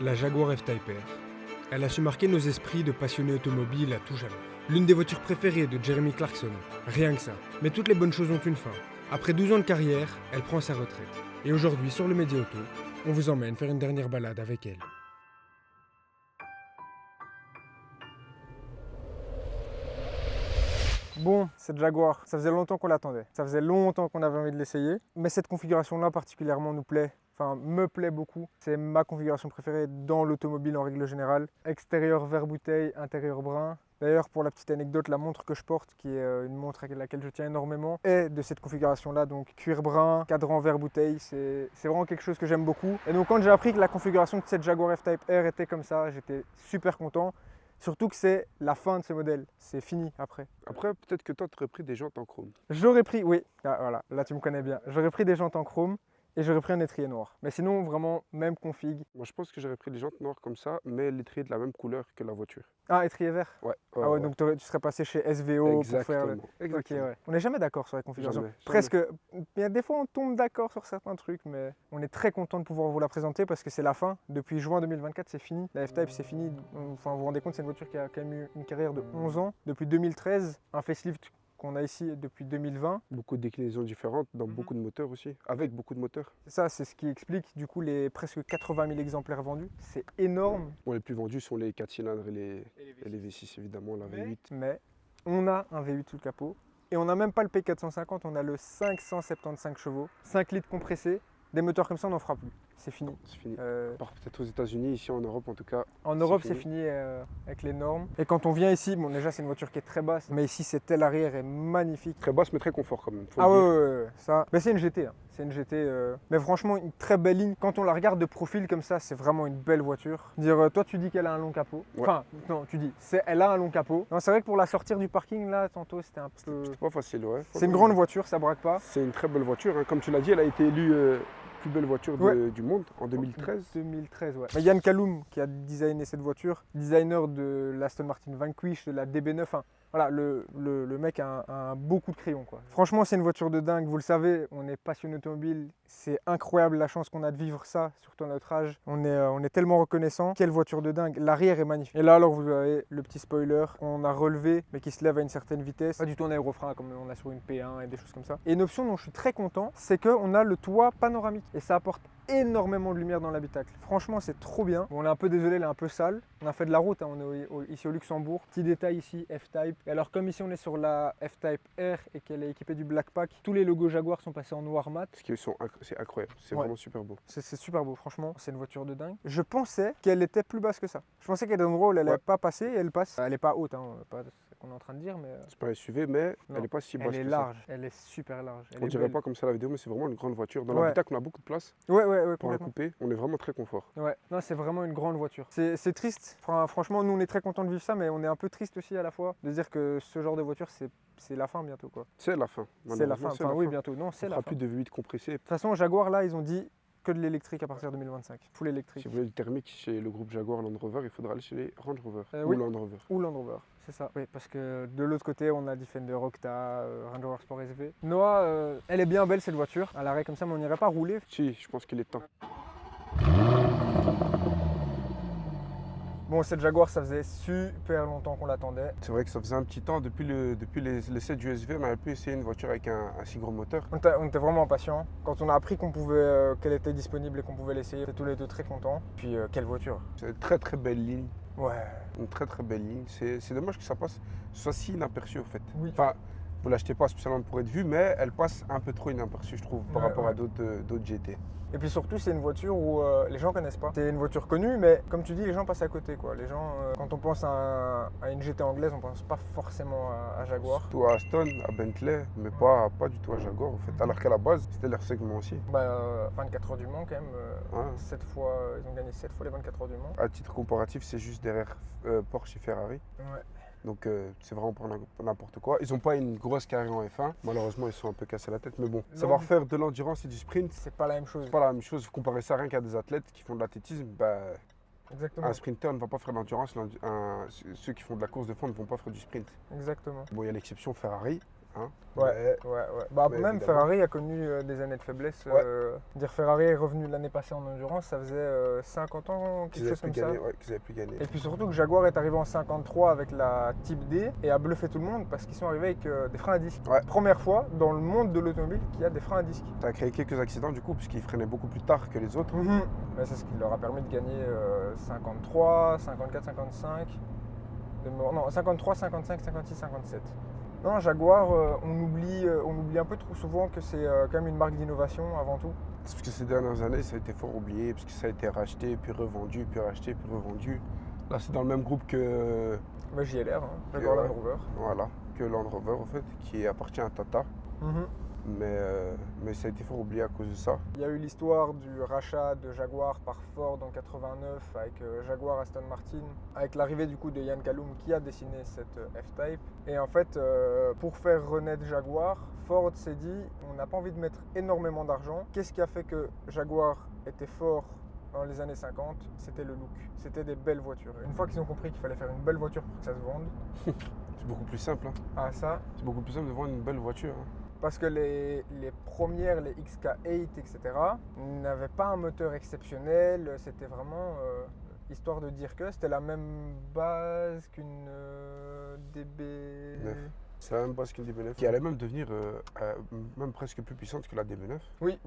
la Jaguar F-Type R. Elle a su marquer nos esprits de passionnés automobiles à tout jamais. L'une des voitures préférées de Jeremy Clarkson, rien que ça. Mais toutes les bonnes choses ont une fin. Après 12 ans de carrière, elle prend sa retraite. Et aujourd'hui, sur le Média Auto, on vous emmène faire une dernière balade avec elle. Bon, cette Jaguar, ça faisait longtemps qu'on l'attendait. Ça faisait longtemps qu'on avait envie de l'essayer. Mais cette configuration-là particulièrement nous plaît. Enfin, me plaît beaucoup. C'est ma configuration préférée dans l'automobile en règle générale. Extérieur vert bouteille, intérieur brun. D'ailleurs, pour la petite anecdote, la montre que je porte, qui est une montre à laquelle je tiens énormément, est de cette configuration-là. Donc cuir brun, cadran vert bouteille, c'est vraiment quelque chose que j'aime beaucoup. Et donc quand j'ai appris que la configuration de cette Jaguar F-Type R était comme ça, j'étais super content. Surtout que c'est la fin de ce modèle, c'est fini après. Après, peut-être que toi, tu aurais pris des jantes en chrome. J'aurais pris, oui, ah, voilà, là tu me connais bien. J'aurais pris des jantes en chrome et j'aurais pris un étrier noir. Mais sinon, vraiment, même config. Moi, je pense que j'aurais pris des jantes noires comme ça, mais l'étrier de la même couleur que la voiture. Ah, étrier vert. Ouais. Ah ouais, donc tu serais passé chez SVO pour faire le... Exactement. Ok, ouais. On n'est jamais d'accord sur les configurations. Jamais. Presque. Il y a des fois on tombe d'accord sur certains trucs, mais on est très content de pouvoir vous la présenter parce que c'est la fin. Depuis juin 2024, c'est fini. La F-Type, c'est fini. Enfin, vous vous rendez compte, c'est une voiture qui a quand même eu une carrière de 11 ans. Depuis 2013, un facelift qu'on a ici depuis 2020. Beaucoup de déclinaisons différentes dans beaucoup de moteurs aussi, avec beaucoup de moteurs. Ça, c'est ce qui explique du coup les presque 80 000 exemplaires vendus. C'est énorme. Bon, les plus vendus sont les 4 cylindres et les V6 évidemment, la V8. Mais on a un V8 sous le capot. Et on n'a même pas le P450, on a le 575 chevaux, 5 litres compressés. Des moteurs comme ça, on n'en fera plus. C'est fini. C'est fini. À part peut-être aux États-Unis, ici en Europe en tout cas. En Europe, c'est fini avec les normes. Et quand on vient ici, bon, déjà, c'est une voiture qui est très basse, mais ici, cette aile arrière est magnifique. Très basse, mais très confort quand même. Ah ouais, ça. Mais c'est une GT. Hein. C'est une GT. Mais franchement, une très belle ligne. Quand on la regarde de profil comme ça, c'est vraiment une belle voiture. Dire, toi, tu dis qu'elle a un long capot. Ouais. Enfin, non, tu dis, elle a un long capot. Non, c'est vrai que pour la sortir du parking, là, tantôt, c'était un peu. C'est pas facile, ouais. C'est une grande voiture, ça braque pas. C'est une très belle voiture. Hein. Comme tu l'as dit, elle a été élue plus belle voiture du monde en 2013. 2013, ouais. Yann Kaloum qui a designé cette voiture, designer de l'Aston Martin Vanquish, de la DB9. Hein. Voilà, le mec a un beau coup de crayon, quoi. Franchement, c'est une voiture de dingue. Vous le savez, on est passionné automobile. C'est incroyable la chance qu'on a de vivre ça, surtout à notre âge. On est tellement reconnaissant. Quelle voiture de dingue. L'arrière est magnifique. Et là, alors, vous avez le petit spoiler qu'on a relevé, mais qui se lève à une certaine vitesse. Pas du tout en aérofrein, comme on a sur une P1 et des choses comme ça. Et une option dont je suis très content, c'est qu'on a le toit panoramique. Et ça apporte énormément de lumière dans l'habitacle. Franchement, c'est trop bien. Bon, on est un peu désolé, elle est un peu sale. On a fait de la route, hein. On est ici au Luxembourg. Petit détail ici, F-Type. Et alors, comme ici on est sur la F-Type R et qu'elle est équipée du Black Pack, tous les logos Jaguar sont passés en noir mat. C'est incroyable, c'est vraiment super beau. C'est super beau, franchement. C'est une voiture de dingue. Je pensais qu'elle était plus basse que ça. Je pensais qu'il y a des endroits où elle n'allait pas passer et elle passe. Elle n'est pas haute, hein, pas ce qu'on est en train de dire, mais. C'est pas SUV, mais non, elle n'est pas si basse. Elle est que large, ça. elle est super large. On dirait pas comme ça la vidéo, mais c'est vraiment une grande voiture. Dans Ouais. l'habitacle, on a beaucoup de place Ouais, pour la couper. On est vraiment très confort. Ouais, non, c'est vraiment une grande voiture. C'est triste. Enfin, franchement, nous, on est très contents de vivre ça, mais on est un peu triste aussi à la fois de se dire que ce genre de voiture, c'est la fin bientôt, quoi. C'est la fin. C'est la fin. Enfin, oui, bientôt. Non, c'est la fin. plus de V8 compressé. De toute façon, Jaguar, là, ils ont dit que de l'électrique à partir de 2025. Full électrique. Si vous voulez du thermique chez le groupe Jaguar Land Rover, il faudra aller chez les Range Rover ou oui. Land Rover. Ou Land Rover, c'est ça. Oui, parce que de l'autre côté, on a Defender, Octa, Range Rover Sport SV. Noah, elle est bien belle cette voiture. À l'arrêt comme ça, mais on n'irait pas rouler. Si, je pense qu'il est temps. Bon, cette Jaguar, ça faisait super longtemps qu'on l'attendait. C'est vrai que ça faisait un petit temps, depuis l'essai du SV, on avait pu essayer une voiture avec un si gros moteur. On était vraiment impatients. Quand on a appris qu'on pouvait, qu'elle était disponible et qu'on pouvait l'essayer, on était tous les deux très contents. Puis quelle voiture. C'est une très très belle ligne. Ouais. Une très très belle ligne. C'est dommage que ça soit si inaperçu en fait. Oui. Enfin, vous l'achetez pas spécialement pour être vue, mais elle passe un peu trop inaperçue, je trouve, par rapport à d'autres GT. Et puis surtout, c'est une voiture où les gens connaissent pas. C'est une voiture connue, mais comme tu dis, les gens passent à côté, quoi. Les gens, quand on pense à une GT anglaise, on pense pas forcément à Jaguar. Surtout à Aston, à Bentley, mais pas du tout à Jaguar en fait. Alors qu'à la base, c'était leur segment aussi. 24 heures du Mans quand même. 7 fois, ils ont gagné 7 fois les 24 heures du Mans. À titre comparatif, c'est juste derrière Porsche et Ferrari. Ouais. Donc c'est vraiment pour n'importe quoi. Ils n'ont pas une grosse carrière en F1. Malheureusement, ils sont un peu cassés la tête. Mais bon, savoir faire de l'endurance et du sprint, c'est pas la même chose. C'est pas la même chose. Vous comparez ça rien qu'à des athlètes qui font de l'athlétisme. Exactement. Un sprinter ne va pas faire de l'endurance. Ceux qui font de la course de fond ne vont pas faire du sprint. Exactement. Bon, il y a l'exception Ferrari. Hein. Ouais. Bah, mais même évidemment. Ferrari a connu des années de faiblesse. Ouais. Dire Ferrari est revenu l'année passée en endurance, ça faisait 50 ans, Qu'ils quelque avaient chose plus comme ça. gagné, ouais, qu'ils avaient plus gagné. Et puis surtout que Jaguar est arrivé en 53 avec la Type D et a bluffé tout le monde parce qu'ils sont arrivés avec des freins à disque. Ouais. Première fois dans le monde de l'automobile qu'il y a des freins à disque. Ça a créé quelques accidents du coup, puisqu'ils freinaient beaucoup plus tard que les autres. Mais c'est ce qui leur a permis de gagner 53, 54, 55. Non, 53, 55, 56, 57. Non, Jaguar, on oublie un peu trop souvent que c'est quand même une marque d'innovation avant tout. C'est parce que ces dernières années, ça a été fort oublié, parce que ça a été racheté, puis revendu, puis racheté, puis revendu. Là, c'est dans le même groupe que, Bah, JLR, Jaguar ouais. Land Rover. voilà, que Land Rover, en fait, qui appartient à Tata. Mais ça a été fort oublié à cause de ça. Il y a eu l'histoire du rachat de Jaguar par Ford en 89 avec Jaguar Aston Martin, avec l'arrivée du coup de Yann Kalum qui a dessiné cette F-Type. Et en fait, pour faire renaître Jaguar, Ford s'est dit on n'a pas envie de mettre énormément d'argent. Qu'est-ce qui a fait que Jaguar était fort dans les années 50? C'était le look. C'était des belles voitures. Une fois qu'ils ont compris qu'il fallait faire une belle voiture pour que ça se vende, C'est beaucoup plus simple. Hein. ah ça, C'est beaucoup plus simple de vendre une belle voiture. Hein. parce que les premières, les XK8, etc., n'avaient pas un moteur exceptionnel. C'était vraiment histoire de dire que c'était la même base qu'une DB9. C'est la même base qu'une DB9, qui allait même devenir même presque plus puissante que la DB9. Oui.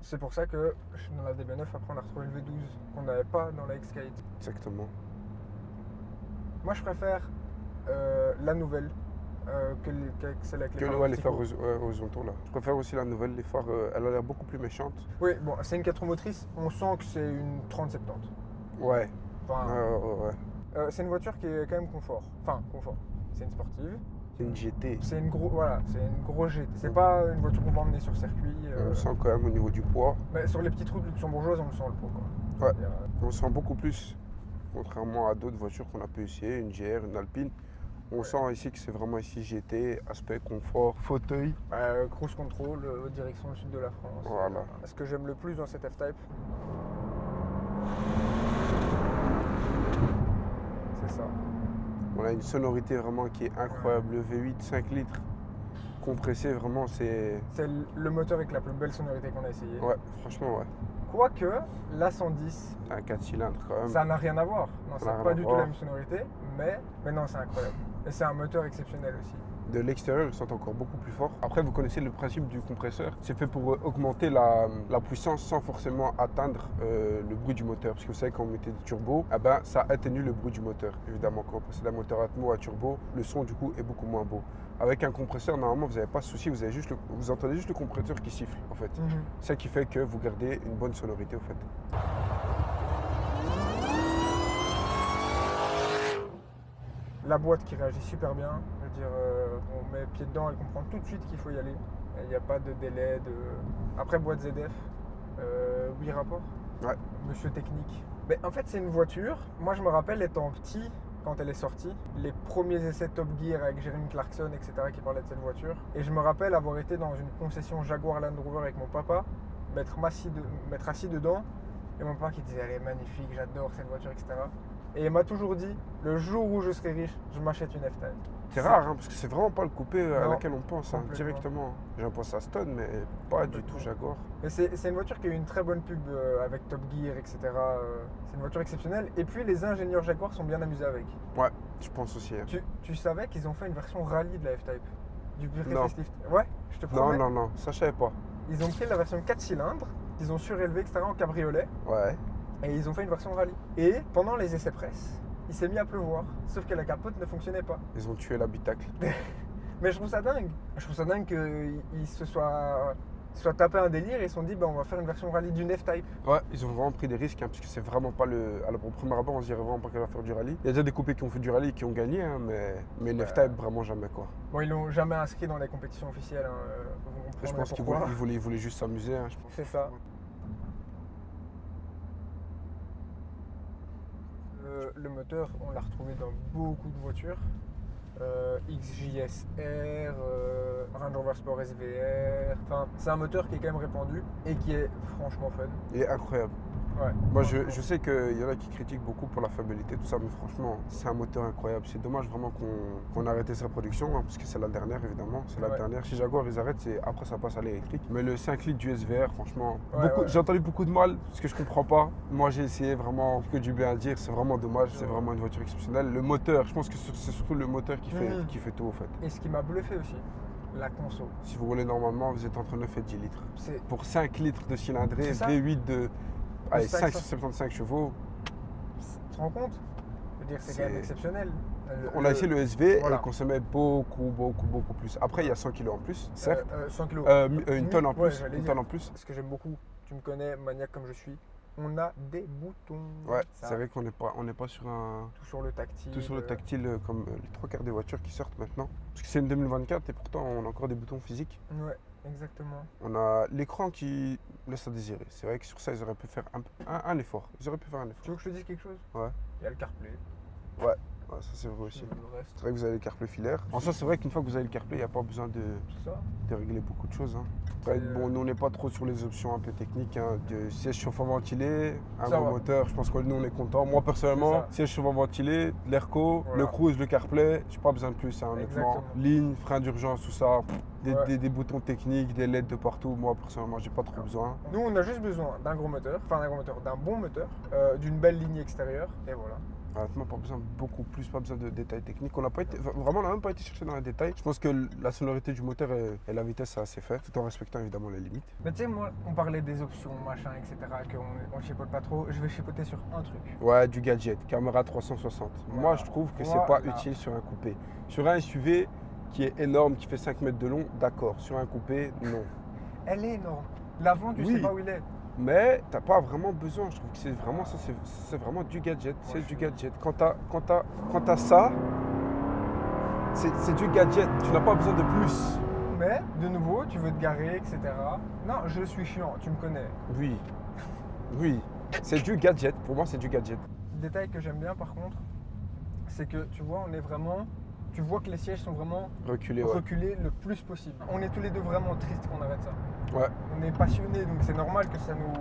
C'est pour ça que dans la DB9, après, on a retrouvé le V12 qu'on n'avait pas dans la XK8. Exactement. Moi, je préfère la nouvelle que celle avec les Que phares ouais, les phares verticaux. horizontaux là. Je préfère aussi la nouvelle, les phares, elle a l'air beaucoup plus méchante. Oui, bon, c'est une 4 roues motrices. On sent que c'est une 3070. Ouais. Enfin, Ouais. c'est une voiture qui est quand même confort. Enfin, confort. C'est une sportive. C'est une GT. C'est une grosse GT. C'est pas une voiture qu'on va emmener sur circuit. On le sent quand même au niveau du poids. Mais sur les petites routes luxembourgeoises, on le sent le poids. Quoi. Ouais. C'est-à-dire, On le sent beaucoup plus. Contrairement à d'autres voitures qu'on a pu essayer, une GR, une Alpine. On sent ici que c'est vraiment ici GT, aspect confort, fauteuil. cruise control, direction le sud de la France. Voilà. Ce que j'aime le plus dans cette F-Type, c'est ça. On a une sonorité vraiment qui est incroyable. Le V8 5 litres compressé, vraiment c'est... C'est le moteur avec la plus belle sonorité qu'on a essayé. Ouais, franchement ouais. Quoique, la 110, Un 4 cylindres quand même. ça n'a rien à voir. Non, Ça n'a c'est rien pas à du tout voir. la même sonorité, mais non, c'est incroyable. Et c'est un moteur exceptionnel aussi. De l'extérieur, ils sont encore beaucoup plus forts. Après, vous connaissez le principe du compresseur. C'est fait pour augmenter la puissance sans forcément atteindre le bruit du moteur. Parce que vous savez, quand on mettait du turbo, eh ben, ça atténue le bruit du moteur. Évidemment, quand on passe d'un moteur Atmo à turbo, le son du coup est beaucoup moins beau. Avec un compresseur, normalement, vous n'avez pas de souci. Vous entendez juste le compresseur qui siffle, en fait. C'est ça qui fait que vous gardez une bonne sonorité, en fait. La boîte qui réagit super bien. Je veux dire, on met le pied dedans, elle comprend tout de suite qu'il faut y aller. Il n'y a pas de délai. Après, boîte ZF, 8 rapports. Ouais. Monsieur technique. Mais en fait, c'est une voiture. Moi, je me rappelle étant petit, quand elle est sortie, les premiers essais Top Gear avec Jeremy Clarkson, etc., qui parlaient de cette voiture. Et je me rappelle avoir été dans une concession Jaguar Land Rover avec mon papa, m'être assis dedans, et mon papa qui disait elle est magnifique, j'adore cette voiture, etc. Et il m'a toujours dit, le jour où je serai riche, je m'achète une F-Type. C'est rare, hein, parce que c'est vraiment pas le coupé à Non, laquelle on pense hein, complètement. directement. J'en pense à Stone, mais pas du tout Jaguar. Mais c'est une voiture qui a eu une très bonne pub avec Top Gear, etc. C'est une voiture exceptionnelle. Et puis les ingénieurs Jaguar sont bien amusés avec. Ouais, je pense aussi. Hein. Tu savais qu'ils ont fait une version rallye de la F-Type du Non. facelift. Ouais, je te Non, promets. non, ça je savais pas. Ils ont pris la version 4 cylindres, ils ont surélevé, etc. en cabriolet. Ouais. Et ils ont fait une version rallye. Et pendant les essais presse, il s'est mis à pleuvoir. Sauf que la capote ne fonctionnait pas. Ils ont tué l'habitacle. Mais je trouve ça dingue. Je trouve ça dingue qu'ils se soient tapé un délire et ils se sont dit on va faire une version rallye d'une F-Type. Ouais, ils ont vraiment pris des risques, hein, parce que c'est vraiment pas au premier abord, on se dirait vraiment pas qu'elle va faire du rallye. Il y a déjà des coupés qui ont fait du rallye et qui ont gagné, hein, mais une F-Type, vraiment jamais quoi. Bon, ils l'ont jamais inscrit dans les compétitions officielles. Vous Je comprendrez pense qu'ils pourquoi. voulaient juste s'amuser, hein, je pense. C'est ça. Le moteur, on l'a retrouvé dans beaucoup de voitures. XJSR, Range Rover Sport SVR. Enfin, c'est un moteur qui est quand même répandu et qui est franchement fun. Il est incroyable. Ouais. Moi, je sais qu'il y en a qui critiquent beaucoup pour la fiabilité, tout ça, mais franchement, c'est un moteur incroyable. C'est dommage vraiment qu'on a arrêté sa production, hein, parce que c'est la dernière, évidemment. C'est la Ouais. dernière. Chez Jaguar, ils arrêtent, après ça passe à l'électrique. Mais le 5 litres du SVR, franchement, Ouais, ouais. j'ai entendu beaucoup de mal, parce que je comprends pas. Moi, j'ai essayé vraiment que du bien à dire. C'est vraiment dommage, c'est vraiment une voiture exceptionnelle. Le moteur, je pense que c'est surtout le moteur qui fait tout, en fait. Et ce qui m'a bluffé aussi, la conso. Si vous roulez normalement, vous êtes entre 9 et 10 litres. C'est Pour 5 litres de cylindrée, C'est ça. V8 de allez, 500. 575 chevaux. Tu te rends compte? Je veux dire, c'est quand même C'est- exceptionnel. On a essayé le SV voilà. et il consommait beaucoup plus. Après, il y a 100 kg en plus, certes. 100 kilos. Une tonne en Ouais, plus. j'allais Une dire. tonne en plus. Ce que j'aime beaucoup, tu me connais, maniaque comme je suis, on a des boutons. Ouais, Ça, c'est vrai qu'on n'est pas sur un. tout sur le tactile. Tout sur le tactile comme les 3 quarts des voitures qui sortent maintenant. Parce que c'est une 2024 et pourtant on a encore des boutons physiques. Ouais, exactement. On a l'écran qui laisse à désirer. C'est vrai que sur ça, ils auraient pu faire un effort. Ils auraient pu faire un Tu effort. veux que je te dise quelque chose? Ouais. Il y a le CarPlay. Ouais, ça c'est vrai aussi. Le reste, C'est vrai que vous avez le CarPlay filaire. En soi, c'est vrai qu'une fois que vous avez le CarPlay, il n'y a pas besoin tout ça. de régler beaucoup de choses. Hein. Après, bon, nous on n'est pas trop sur les options un peu techniques. Hein, de siège chauffant ventilé, un Ça gros va. moteur, je pense que nous on est content. Moi personnellement, C'est ça. siège chauffant ventilé, l'airco, Voilà. le cruise, le CarPlay, j'ai pas besoin de plus, hein, honnêtement. Exactement. Ligne, frein d'urgence, tout ça, Ouais. des boutons techniques, des LED de partout. Moi personnellement, j'ai pas trop besoin. Nous, on a juste besoin d'un gros moteur, enfin d'un gros moteur, d'un bon moteur, d'une belle ligne extérieure, et voilà. Honnêtement, pas besoin de beaucoup plus, pas besoin de détails techniques. On n'a pas été, vraiment, on n'a même pas été chercher dans les détails. Je pense que la sonorité du moteur et la vitesse, c'est assez fait, tout en respectant évidemment les limites. Mais tu sais, moi, on parlait des options, machin, etc., qu'on chipote pas trop. Je vais chipoter sur un truc. Ouais, du gadget, caméra 360. Voilà. Moi, je trouve que Pour c'est moi, pas là- utile sur un coupé. Sur un SUV qui est énorme, qui fait 5 mètres de long, d'accord. Sur un coupé, non. Elle est énorme. L'avant, tu Oui. sais pas où il est. Mais t'as pas vraiment besoin. Je trouve que c'est vraiment ça, c'est vraiment du gadget. C'est je du suis- gadget. Quand t'as ça, c'est du gadget. Tu n'as pas besoin de plus. Mais, de nouveau, tu veux te garer, etc. Non, je suis chiant, tu me connais. Oui, oui. C'est du gadget. Pour moi, c'est du gadget. Détail que j'aime bien, par contre, c'est que, tu vois, on est vraiment... Tu vois que les sièges sont vraiment Reculer, ouais. reculés le plus possible. On est tous les deux vraiment tristes qu'on arrête ça. Ouais. On est passionnés, donc c'est normal que ça nous...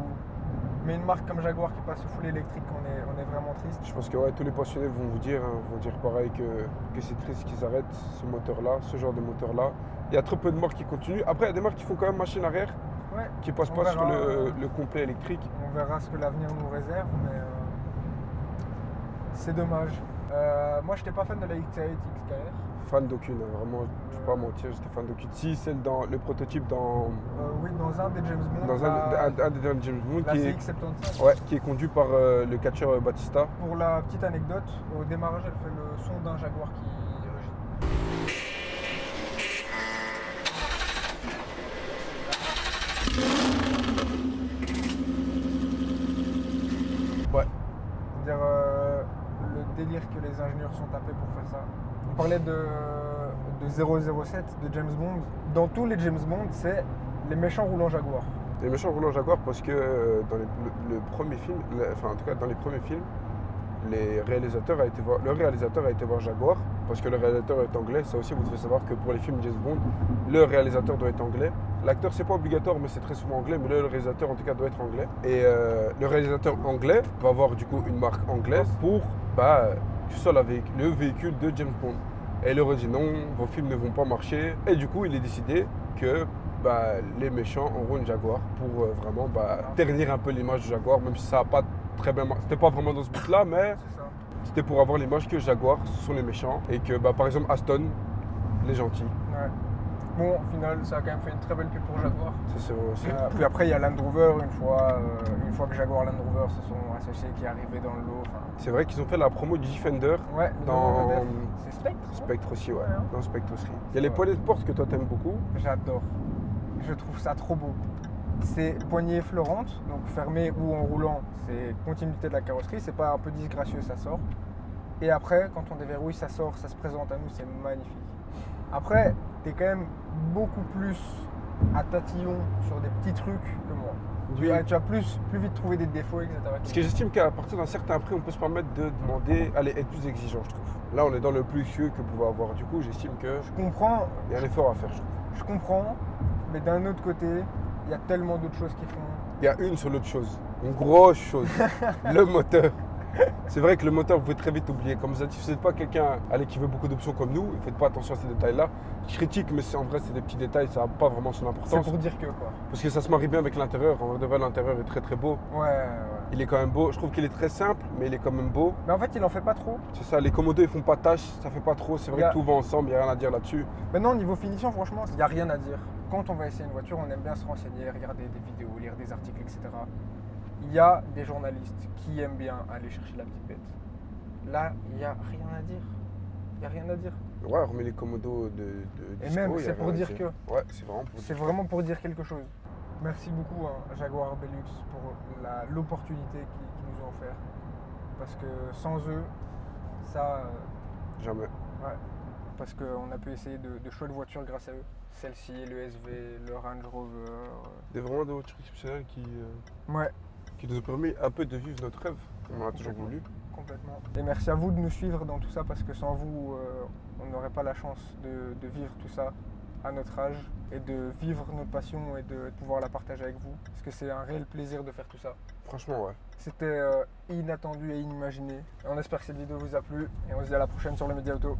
Mais une marque comme Jaguar qui passe au full électrique, on est vraiment triste. Je pense que ouais, tous les passionnés vont dire pareil que c'est triste qu'ils arrêtent ce moteur-là, ce genre de moteur-là. Il y a très peu de marques qui continuent. Après, il y a des marques qui font quand même machine arrière, Ouais, qui passent On pas sur verra. le complet électrique. on verra ce que l'avenir nous réserve, mais c'est dommage. Moi, j'étais pas fan de la XR8 XKR. Fan d'aucune, hein, vraiment, je vais pas mentir, j'étais fan d'aucune. Si, celle dans le prototype Oui, dans un des James Bond, dans un des derniers James Bond la qui est, CX-75. ouais, qui est conduit par le catcheur Batista. Pour la petite anecdote, au démarrage, elle fait le son d'un Jaguar qui rugit. Ouais. C'est-à-dire le délire que les ingénieurs sont tapés pour faire ça. On parlait de 007 de James Bond. Dans tous les James Bond, c'est les méchants roulant Jaguar. Les méchants roulant Jaguar parce que dans le premier film, enfin en tout cas dans les premiers films, le réalisateur a été voir Jaguar parce que le réalisateur est anglais. Ça aussi, vous devez savoir que pour les films James Bond, le réalisateur doit être anglais. L'acteur, c'est pas obligatoire, mais c'est très souvent anglais. Mais le réalisateur, en tout cas, doit être anglais. Et le réalisateur anglais va avoir du coup une marque anglaise pour que ce soit le véhicule de James Bond. Et il leur a dit non, vos films ne vont pas marcher. Et du coup, il est décidé que les méchants auront une Jaguar pour vraiment ternir un peu l'image du Jaguar, même si ça n'a pas très bien marché. C'était pas vraiment dans ce but-là, mais C'est ça. c'était pour avoir l'image que Jaguar, ce sont les méchants. Et que par exemple Aston, les gentils. Ouais. Bon, au final, ça a quand même fait une très belle pub pour Jaguar. C'est vrai aussi. Puis après, il y a Land Rover, une fois que Jaguar et Land Rover se sont associés, qui est arrivé dans le lot. Enfin, C'est vrai qu'ils ont fait la promo du Defender ouais, dans c'est Spectre. non Spectre aussi, ouais. Ouais, hein. Dans Spectre aussi. Il y a les Ouais. poignées de porte que toi t'aimes beaucoup. J'adore. Je trouve ça trop beau. C'est poignée effleurante, donc fermée ou en roulant, c'est continuité de la carrosserie. C'est pas un peu disgracieux, ça sort. Et après, quand on déverrouille, ça sort, ça se présente à nous, c'est magnifique. Après, t'es quand même beaucoup plus à tatillon sur des petits trucs que moi. Oui. Tu vas plus vite trouver des défauts, etc. Parce que j'estime qu'à partir d'un certain prix, on peut se permettre de demander, être plus exigeant, je trouve. Là, on est dans le plus luxueux que pouvait avoir. Du coup, j'estime qu'il Je comprends, y a un effort à faire, je trouve. je comprends, mais d'un autre côté, il y a tellement d'autres choses qui font. Il y a une seule autre chose, une grosse chose, le moteur. C'est vrai que le moteur, vous pouvez très vite oublier. Comme vous avez dit, si vous n'êtes pas quelqu'un qui veut beaucoup d'options comme nous, ne faites pas attention à ces détails-là. Je critique, mais en vrai, c'est des petits détails, ça n'a pas vraiment son C'est importance. pour dire que quoi. Parce que ça se marie bien avec l'intérieur. En vrai de vrai, l'intérieur est très très beau. Ouais. Il est quand même beau. Je trouve qu'il est très simple, mais il est quand même beau. Mais en fait, il en fait pas trop. C'est ça, les commodos, ils font pas tâche, ça fait pas trop. C'est vrai Il y a- que tout va ensemble, il n'y a rien à dire là-dessus. Maintenant, au niveau finition, franchement, il n'y a rien à dire. Quand on va essayer une voiture, on aime bien se renseigner, regarder des vidéos, lire des articles, etc. Il y a des journalistes qui aiment bien aller chercher la petite bête. Là, il n'y a rien à dire. Il n'y a rien à dire. Ouais, on remet les commodos de Et disco, même, il y a c'est rien pour à dire que. Ouais, c'est vraiment pour C'est dire. vraiment pour dire quelque chose. Merci beaucoup Jaguar Belux pour l'opportunité qu'ils nous ont offert. Parce que sans eux, ça. Jamais. Ouais. Parce qu'on a pu essayer de chouettes voitures grâce à eux. Celle-ci, le SV, le Range Rover. Vraiment des voitures exceptionnelles Ouais, qui nous ont permis un peu de vivre notre rêve. On en a toujours voulu. complètement. Et merci à vous de nous suivre dans tout ça parce que sans vous, on n'aurait pas la chance de vivre tout ça à notre âge et de vivre notre passion et de pouvoir la partager avec vous. Parce que c'est un réel plaisir de faire tout ça. Franchement, ouais. C'était inattendu et inimaginé. On espère que cette vidéo vous a plu et on se dit à la prochaine sur le Média Auto.